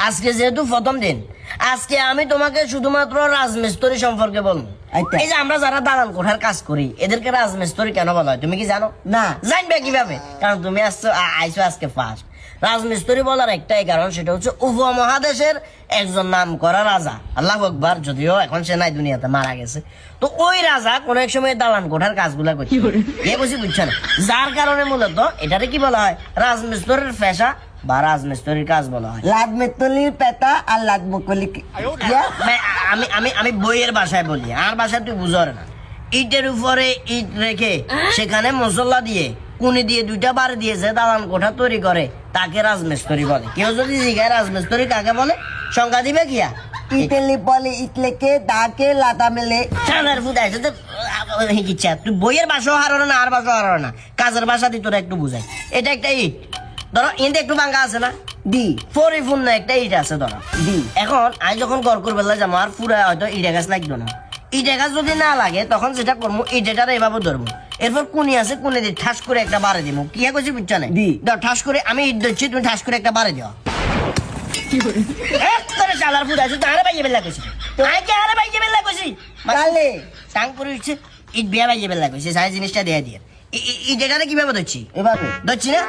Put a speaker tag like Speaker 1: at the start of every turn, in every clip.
Speaker 1: আজকে যেহেতু প্রথম দিন, আজকে আমি তোমাকে শুধুমাত্র রাজমিস্ত্রি সম্পর্কে বলবো।
Speaker 2: আচ্ছা।
Speaker 1: এই যে আমরা যারা দালান কোঠার কাজ করি, এদেরকে রাজমিস্ত্রি কেন বলা হয় তুমি কি জানো?
Speaker 2: না।
Speaker 1: জানবে কিভাবে? কারণ তুমি আইছো আজকে ফার্স্ট। রাজমিস্ত্রি বলার একটাই কারণ, সেটা হচ্ছে উপমহাদেশের একজন নাম করা রাজা, আল্লাহু আকবার, যদিও এখন সে নাই, দুনিয়াতে মারা গেছে। তো ওই রাজা কোন এক সময় দালান কোঠার কাজগুলা করছে, এ বুঝি বুঝছে না, যার কারণে মূলত এটারে কি বলা হয়, রাজমিস্ত্রির পেশা বা রাজমিস্ত্রির কাজ বলা হয়।
Speaker 2: লাদ মেতলির পেতা আর লাদ মুকলি
Speaker 1: আমি আমি আমি বইয়ের ভাষায় বলি, আর ভাষায় তুই বুঝর না। ইটের উপরে ইট রেখে সেখানে মশলা দিয়ে কুনি দিয়ে দুইটা বার দিয়েছে দালান কোঠা তৈরি করে, তাকে রাজমিস্ত্রি বলে। কেউ যদি জিজ্ঞাসা রাজমিস্ত্রি কাকে বলে, সংজ্ঞা দিবে কিয়া?
Speaker 2: ইটেলি বলে ইটলেকে দাকে লাতা মেলে
Speaker 1: চাঁদের ফুটাই হিকিচ্ছা, তুই বইয়ের ভাষাও হারো না, আর ভাষাও হারো না, কাজের ভাষা দিয়ে তোরা একটু বুঝাই। এটা একটা ইট, ধরো ইন্দে একটু ভাঙ্গা আছে না,
Speaker 2: দি
Speaker 1: পরিপূর্ণ একটা ইট আছে ধরো।
Speaker 2: দি
Speaker 1: এখন আমি যখন গড় করবে যাবো, আর পুরা হয়তো ইটে গাছ লাগতো না। ইটে গাছ যদি না লাগে, তখন যেটা করবো, ইটেটার এভাবে ধরবো, এরপর কুনি আছে, কুনি দিয়ে ঠাস করে একটা বাড়ে দিব। কি করছি বুঝছো না?
Speaker 2: দি।
Speaker 1: দাও ঠাস করে, আমি ইট ধরছি, তুমি ঠাস করে একটা বাড়ে দিও। তোরে চালার ফুট আছে, তাহলে বাইয়ে বেলা কইছি, আইকে আরে বাইয়ে বেলা কইছি,
Speaker 2: কালে
Speaker 1: টাং করে উঠছে, ইট বিয়া বাইয়ে বেলা কইছি, সাই জিনিসটা দিয়ে দিয়ে ইটেটারে কিভাবে ধরছি,
Speaker 2: এভাবে
Speaker 1: ধরছি না,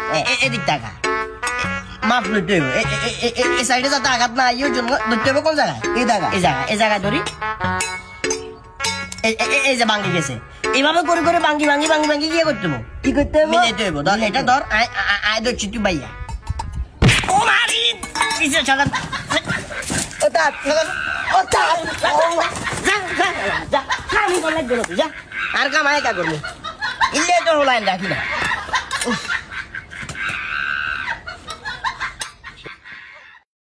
Speaker 1: এদিক টাকা মাপ লইতে হইব, এই সাইডে যাতে আঘাত না আইও জন্য ধরতে হবে। কোন জায়গায়?
Speaker 2: এই জায়গা
Speaker 1: এই জায়গায় ধরি, এই যে ভাঙ্গি গেছে, এইভাবে করে করে ভাঙ্গি ভাঙ্গি ভাঙ্গি ভাঙ্গি গিয়ে করতে হইব,
Speaker 2: কি করতে হবে
Speaker 1: মিলাইতে হইব। ধর এটা ধর, আয় ধরছি তুই বাইয়া, ও মারি পিছে ছাড়া,
Speaker 2: ও তাত ও তাত
Speaker 1: যা যা যা, আমি বলে গেল যা, আর কামাই কা করবো, ইলে তো হলাইন রাখি না। উফ।